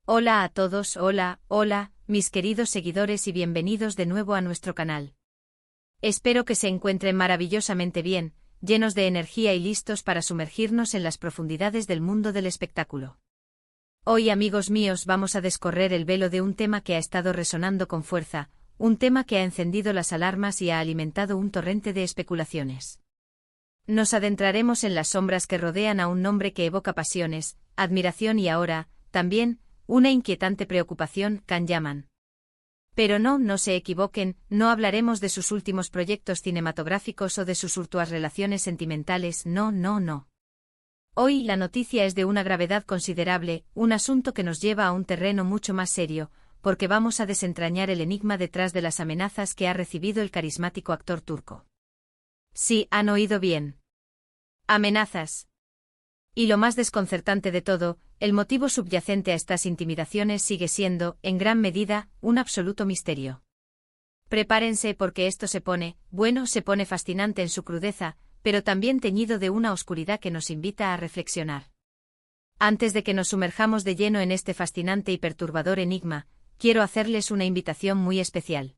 Hola a todos, hola, mis queridos seguidores y bienvenidos de nuevo a nuestro canal. Espero que se encuentren maravillosamente bien, llenos de energía y listos para sumergirnos en las profundidades del mundo del espectáculo. Hoy, amigos míos, vamos a descorrer el velo de un tema que ha estado resonando con fuerza, un tema que ha encendido las alarmas y ha alimentado un torrente de especulaciones. Nos adentraremos en las sombras que rodean a un nombre que evoca pasiones, admiración y ahora, también, una inquietante preocupación, Can Yaman. Pero no se equivoquen, no hablaremos de sus últimos proyectos cinematográficos o de sus hurtuas relaciones sentimentales, no. Hoy la noticia es de una gravedad considerable, un asunto que nos lleva a un terreno mucho más serio, porque vamos a desentrañar el enigma detrás de las amenazas que ha recibido el carismático actor turco. Sí, han oído bien. Amenazas. Y lo más desconcertante de todo, el motivo subyacente a estas intimidaciones sigue siendo, en gran medida, un absoluto misterio. Prepárense porque esto se pone fascinante en su crudeza, pero también teñido de una oscuridad que nos invita a reflexionar. Antes de que nos sumerjamos de lleno en este fascinante y perturbador enigma, quiero hacerles una invitación muy especial.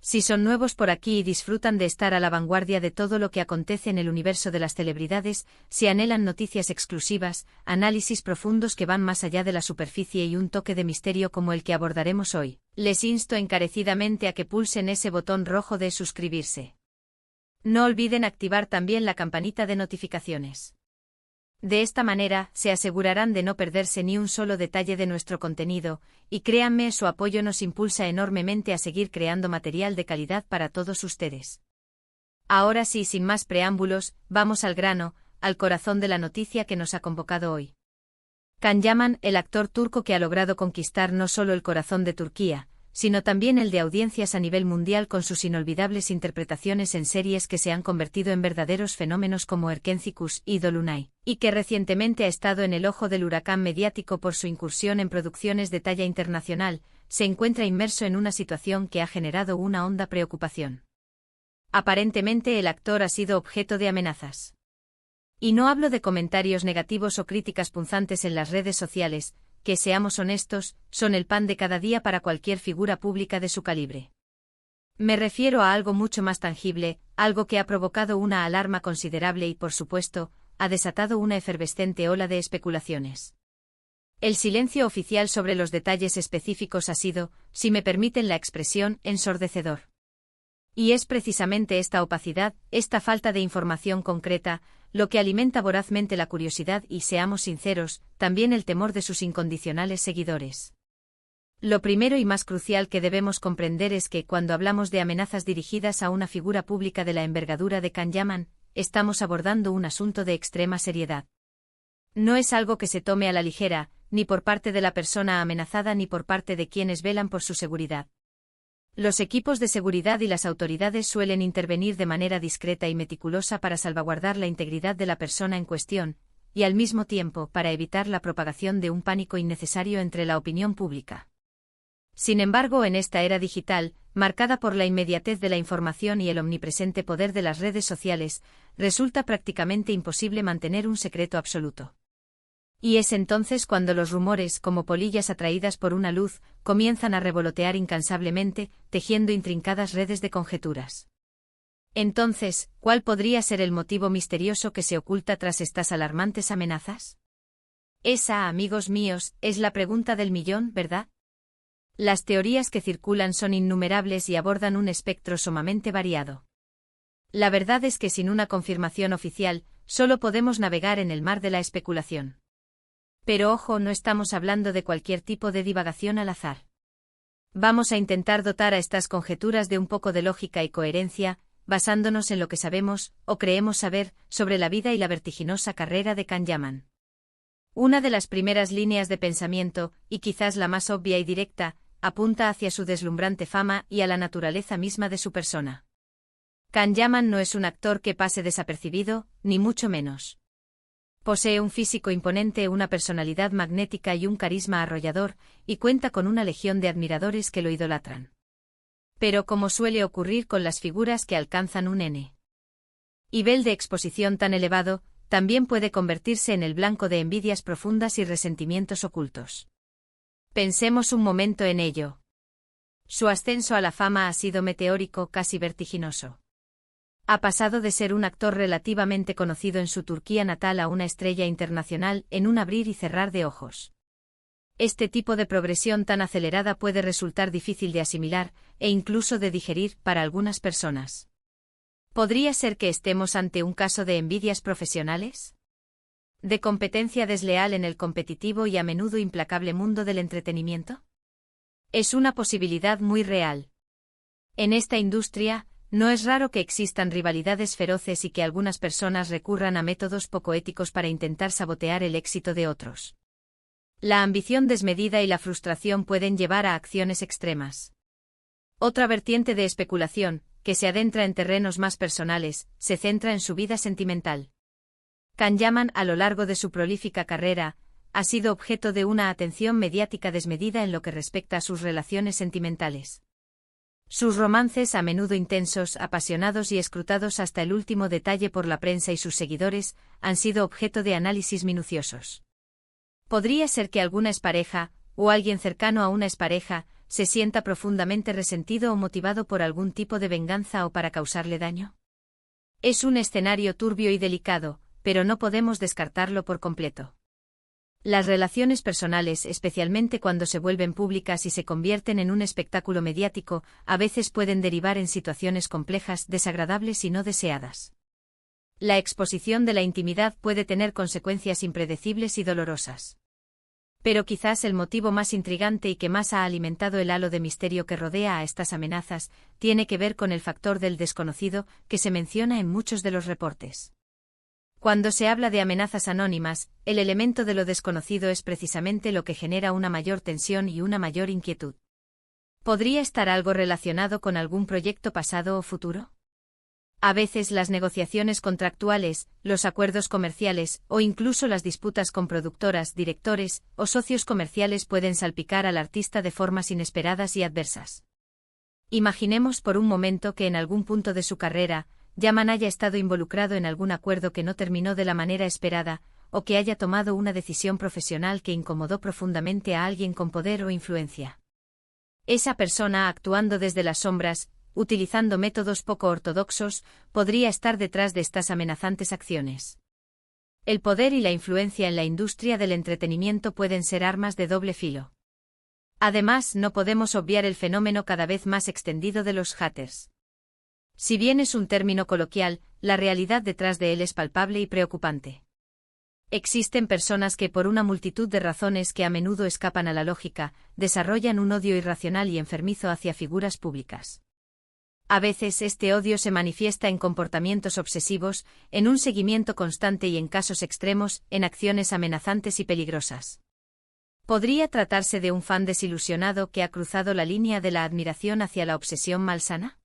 Si son nuevos por aquí y disfrutan de estar a la vanguardia de todo lo que acontece en el universo de las celebridades, si anhelan noticias exclusivas, análisis profundos que van más allá de la superficie y un toque de misterio como el que abordaremos hoy, les insto encarecidamente a que pulsen ese botón rojo de suscribirse. No olviden activar también la campanita de notificaciones. De esta manera, se asegurarán de no perderse ni un solo detalle de nuestro contenido, y créanme, su apoyo nos impulsa enormemente a seguir creando material de calidad para todos ustedes. Ahora sí, sin más preámbulos, vamos al grano, al corazón de la noticia que nos ha convocado hoy. Can Yaman, el actor turco que ha logrado conquistar no solo el corazón de Turquía, sino también el de audiencias a nivel mundial con sus inolvidables interpretaciones en series que se han convertido en verdaderos fenómenos como Erkencikus y Dolunay, y que recientemente ha estado en el ojo del huracán mediático por su incursión en producciones de talla internacional, se encuentra inmerso en una situación que ha generado una honda preocupación. Aparentemente el actor ha sido objeto de amenazas. Y no hablo de comentarios negativos o críticas punzantes en las redes sociales, que, seamos honestos, son el pan de cada día para cualquier figura pública de su calibre. Me refiero a algo mucho más tangible, algo que ha provocado una alarma considerable y, por supuesto, ha desatado una efervescente ola de especulaciones. El silencio oficial sobre los detalles específicos ha sido, si me permiten la expresión, ensordecedor. Y es precisamente esta opacidad, esta falta de información concreta, lo que alimenta vorazmente la curiosidad y, seamos sinceros, también el temor de sus incondicionales seguidores. Lo primero y más crucial que debemos comprender es que, cuando hablamos de amenazas dirigidas a una figura pública de la envergadura de Can Yaman, estamos abordando un asunto de extrema seriedad. No es algo que se tome a la ligera, ni por parte de la persona amenazada ni por parte de quienes velan por su seguridad. Los equipos de seguridad y las autoridades suelen intervenir de manera discreta y meticulosa para salvaguardar la integridad de la persona en cuestión, y al mismo tiempo para evitar la propagación de un pánico innecesario entre la opinión pública. Sin embargo, en esta era digital, marcada por la inmediatez de la información y el omnipresente poder de las redes sociales, resulta prácticamente imposible mantener un secreto absoluto. Y es entonces cuando los rumores, como polillas atraídas por una luz, comienzan a revolotear incansablemente, tejiendo intrincadas redes de conjeturas. Entonces, ¿cuál podría ser el motivo misterioso que se oculta tras estas alarmantes amenazas? Esa, amigos míos, es la pregunta del millón, ¿verdad? Las teorías que circulan son innumerables y abordan un espectro sumamente variado. La verdad es que sin una confirmación oficial, solo podemos navegar en el mar de la especulación. Pero ojo, no estamos hablando de cualquier tipo de divagación al azar. Vamos a intentar dotar a estas conjeturas de un poco de lógica y coherencia, basándonos en lo que sabemos, o creemos saber, sobre la vida y la vertiginosa carrera de Can Yaman. Una de las primeras líneas de pensamiento, y quizás la más obvia y directa, apunta hacia su deslumbrante fama y a la naturaleza misma de su persona. Can Yaman no es un actor que pase desapercibido, ni mucho menos. Posee un físico imponente, una personalidad magnética y un carisma arrollador, y cuenta con una legión de admiradores que lo idolatran. Pero como suele ocurrir con las figuras que alcanzan un nivel de exposición tan elevado, también puede convertirse en el blanco de envidias profundas y resentimientos ocultos. Pensemos un momento en ello. Su ascenso a la fama ha sido meteórico, casi vertiginoso. Ha pasado de ser un actor relativamente conocido en su Turquía natal a una estrella internacional en un abrir y cerrar de ojos. Este tipo de progresión tan acelerada puede resultar difícil de asimilar, e incluso de digerir, para algunas personas. ¿Podría ser que estemos ante un caso de envidias profesionales? ¿De competencia desleal en el competitivo y a menudo implacable mundo del entretenimiento? Es una posibilidad muy real. En esta industria, no es raro que existan rivalidades feroces y que algunas personas recurran a métodos poco éticos para intentar sabotear el éxito de otros. La ambición desmedida y la frustración pueden llevar a acciones extremas. Otra vertiente de especulación, que se adentra en terrenos más personales, se centra en su vida sentimental. Can Yaman, a lo largo de su prolífica carrera, ha sido objeto de una atención mediática desmedida en lo que respecta a sus relaciones sentimentales. Sus romances, a menudo intensos, apasionados y escrutados hasta el último detalle por la prensa y sus seguidores, han sido objeto de análisis minuciosos. ¿Podría ser que alguna expareja, o alguien cercano a una expareja, se sienta profundamente resentido o motivado por algún tipo de venganza o para causarle daño? Es un escenario turbio y delicado, pero no podemos descartarlo por completo. Las relaciones personales, especialmente cuando se vuelven públicas y se convierten en un espectáculo mediático, a veces pueden derivar en situaciones complejas, desagradables y no deseadas. La exposición de la intimidad puede tener consecuencias impredecibles y dolorosas. Pero quizás el motivo más intrigante y que más ha alimentado el halo de misterio que rodea a estas amenazas, tiene que ver con el factor del desconocido, que se menciona en muchos de los reportes. Cuando se habla de amenazas anónimas, el elemento de lo desconocido es precisamente lo que genera una mayor tensión y una mayor inquietud. ¿Podría estar algo relacionado con algún proyecto pasado o futuro? A veces las negociaciones contractuales, los acuerdos comerciales, o incluso las disputas con productoras, directores, o socios comerciales pueden salpicar al artista de formas inesperadas y adversas. Imaginemos por un momento que en algún punto de su carrera, Yaman haya estado involucrado en algún acuerdo que no terminó de la manera esperada, o que haya tomado una decisión profesional que incomodó profundamente a alguien con poder o influencia. Esa persona, actuando desde las sombras, utilizando métodos poco ortodoxos, podría estar detrás de estas amenazantes acciones. El poder y la influencia en la industria del entretenimiento pueden ser armas de doble filo. Además, no podemos obviar el fenómeno cada vez más extendido de los haters. Si bien es un término coloquial, la realidad detrás de él es palpable y preocupante. Existen personas que, por una multitud de razones que a menudo escapan a la lógica, desarrollan un odio irracional y enfermizo hacia figuras públicas. A veces este odio se manifiesta en comportamientos obsesivos, en un seguimiento constante y en casos extremos, en acciones amenazantes y peligrosas. ¿Podría tratarse de un fan desilusionado que ha cruzado la línea de la admiración hacia la obsesión malsana?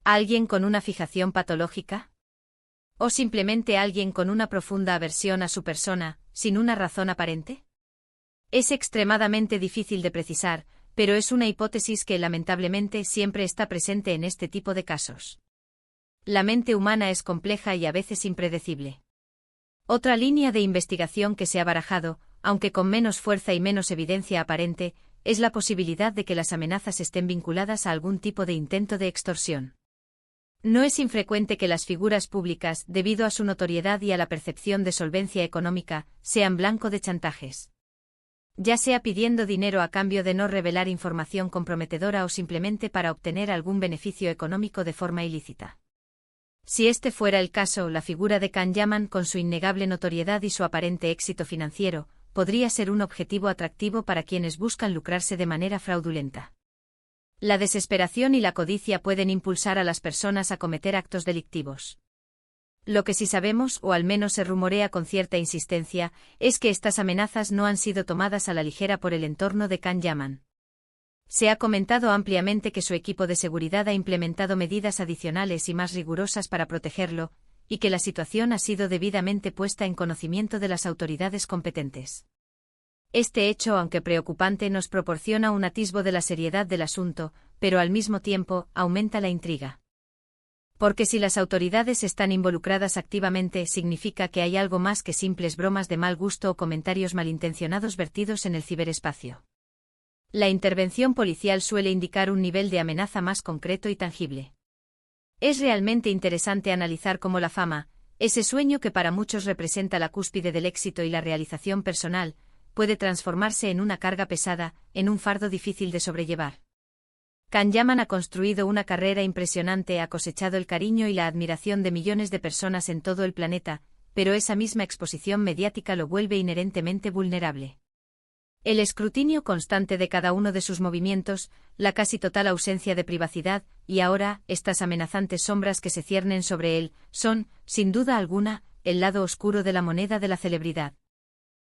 ¿Alguien con una fijación patológica? ¿O simplemente alguien con una profunda aversión a su persona, sin una razón aparente? Es extremadamente difícil de precisar, pero es una hipótesis que lamentablemente siempre está presente en este tipo de casos. La mente humana es compleja y a veces impredecible. Otra línea de investigación que se ha barajado, aunque con menos fuerza y menos evidencia aparente, es la posibilidad de que las amenazas estén vinculadas a algún tipo de intento de extorsión. No es infrecuente que las figuras públicas, debido a su notoriedad y a la percepción de solvencia económica, sean blanco de chantajes. Ya sea pidiendo dinero a cambio de no revelar información comprometedora o simplemente para obtener algún beneficio económico de forma ilícita. Si este fuera el caso, la figura de Can Yaman, con su innegable notoriedad y su aparente éxito financiero, podría ser un objetivo atractivo para quienes buscan lucrarse de manera fraudulenta. La desesperación y la codicia pueden impulsar a las personas a cometer actos delictivos. Lo que sí sabemos, o al menos se rumorea con cierta insistencia, es que estas amenazas no han sido tomadas a la ligera por el entorno de Can Yaman. Se ha comentado ampliamente que su equipo de seguridad ha implementado medidas adicionales y más rigurosas para protegerlo, y que la situación ha sido debidamente puesta en conocimiento de las autoridades competentes. Este hecho, aunque preocupante, nos proporciona un atisbo de la seriedad del asunto, pero al mismo tiempo, aumenta la intriga. Porque si las autoridades están involucradas activamente, significa que hay algo más que simples bromas de mal gusto o comentarios malintencionados vertidos en el ciberespacio. La intervención policial suele indicar un nivel de amenaza más concreto y tangible. Es realmente interesante analizar cómo la fama, ese sueño que para muchos representa la cúspide del éxito y la realización personal, puede transformarse en una carga pesada, en un fardo difícil de sobrellevar. Can Yaman ha construido una carrera impresionante, ha cosechado el cariño y la admiración de millones de personas en todo el planeta, pero esa misma exposición mediática lo vuelve inherentemente vulnerable. El escrutinio constante de cada uno de sus movimientos, la casi total ausencia de privacidad, y ahora, estas amenazantes sombras que se ciernen sobre él, son, sin duda alguna, el lado oscuro de la moneda de la celebridad.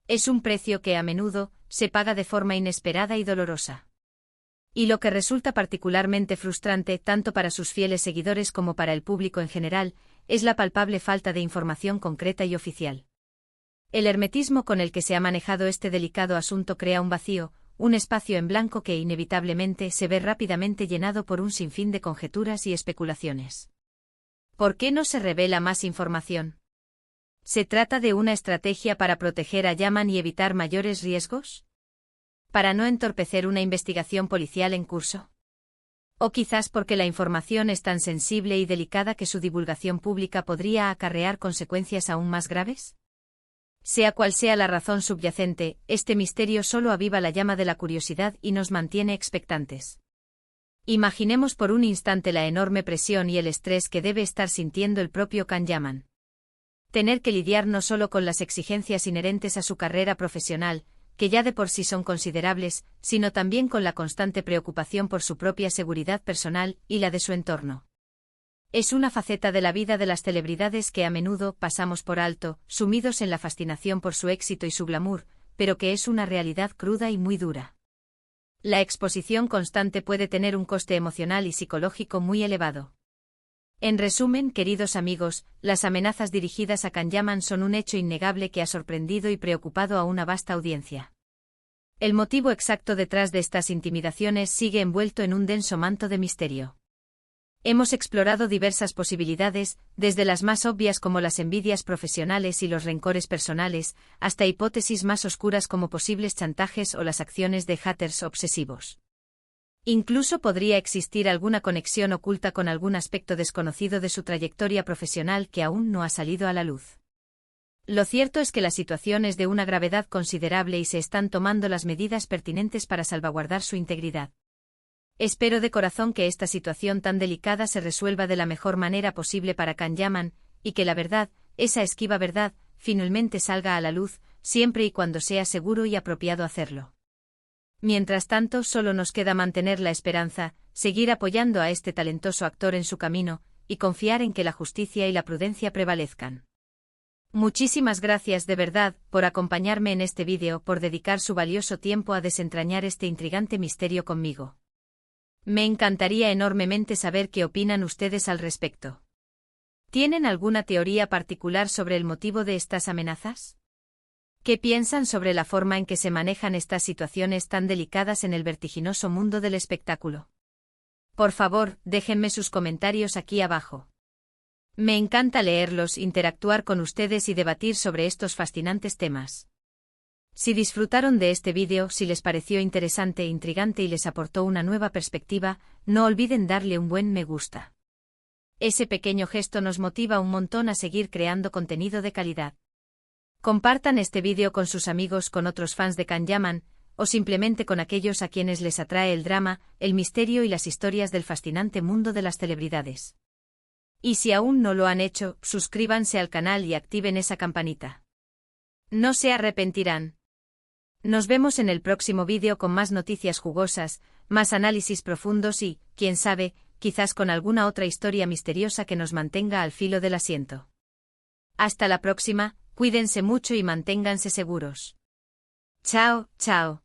Es un precio que, a menudo, se paga de forma inesperada y dolorosa. Y lo que resulta particularmente frustrante, tanto para sus fieles seguidores como para el público en general, es la palpable falta de información concreta y oficial. El hermetismo con el que se ha manejado este delicado asunto crea un vacío, un espacio en blanco que inevitablemente se ve rápidamente llenado por un sinfín de conjeturas y especulaciones. ¿Por qué no se revela más información? ¿Se trata de una estrategia para proteger a Yaman y evitar mayores riesgos? ¿Para no entorpecer una investigación policial en curso? ¿O quizás porque la información es tan sensible y delicada que su divulgación pública podría acarrear consecuencias aún más graves? Sea cual sea la razón subyacente, este misterio solo aviva la llama de la curiosidad y nos mantiene expectantes. Imaginemos por un instante la enorme presión y el estrés que debe estar sintiendo el propio Can Yaman. Tener que lidiar no solo con las exigencias inherentes a su carrera profesional, que ya de por sí son considerables, sino también con la constante preocupación por su propia seguridad personal y la de su entorno. Es una faceta de la vida de las celebridades que a menudo pasamos por alto, sumidos en la fascinación por su éxito y su glamour, pero que es una realidad cruda y muy dura. La exposición constante puede tener un coste emocional y psicológico muy elevado. En resumen, queridos amigos, las amenazas dirigidas a Can Yaman son un hecho innegable que ha sorprendido y preocupado a una vasta audiencia. El motivo exacto detrás de estas intimidaciones sigue envuelto en un denso manto de misterio. Hemos explorado diversas posibilidades, desde las más obvias como las envidias profesionales y los rencores personales, hasta hipótesis más oscuras como posibles chantajes o las acciones de haters obsesivos. Incluso podría existir alguna conexión oculta con algún aspecto desconocido de su trayectoria profesional que aún no ha salido a la luz. Lo cierto es que la situación es de una gravedad considerable y se están tomando las medidas pertinentes para salvaguardar su integridad. Espero de corazón que esta situación tan delicada se resuelva de la mejor manera posible para Can Yaman, y que la verdad, esa esquiva verdad, finalmente salga a la luz, siempre y cuando sea seguro y apropiado hacerlo. Mientras tanto, solo nos queda mantener la esperanza, seguir apoyando a este talentoso actor en su camino, y confiar en que la justicia y la prudencia prevalezcan. Muchísimas gracias de verdad por acompañarme en este vídeo, por dedicar su valioso tiempo a desentrañar este intrigante misterio conmigo. Me encantaría enormemente saber qué opinan ustedes al respecto. ¿Tienen alguna teoría particular sobre el motivo de estas amenazas? ¿Qué piensan sobre la forma en que se manejan estas situaciones tan delicadas en el vertiginoso mundo del espectáculo? Por favor, déjenme sus comentarios aquí abajo. Me encanta leerlos, interactuar con ustedes y debatir sobre estos fascinantes temas. Si disfrutaron de este vídeo, si les pareció interesante, intrigante y les aportó una nueva perspectiva, no olviden darle un buen me gusta. Ese pequeño gesto nos motiva un montón a seguir creando contenido de calidad. Compartan este vídeo con sus amigos, con otros fans de Can Yaman, o simplemente con aquellos a quienes les atrae el drama, el misterio y las historias del fascinante mundo de las celebridades. Y si aún no lo han hecho, suscríbanse al canal y activen esa campanita. No se arrepentirán. Nos vemos en el próximo vídeo con más noticias jugosas, más análisis profundos y, quién sabe, quizás con alguna otra historia misteriosa que nos mantenga al filo del asiento. Hasta la próxima, cuídense mucho y manténganse seguros. Chao, chao.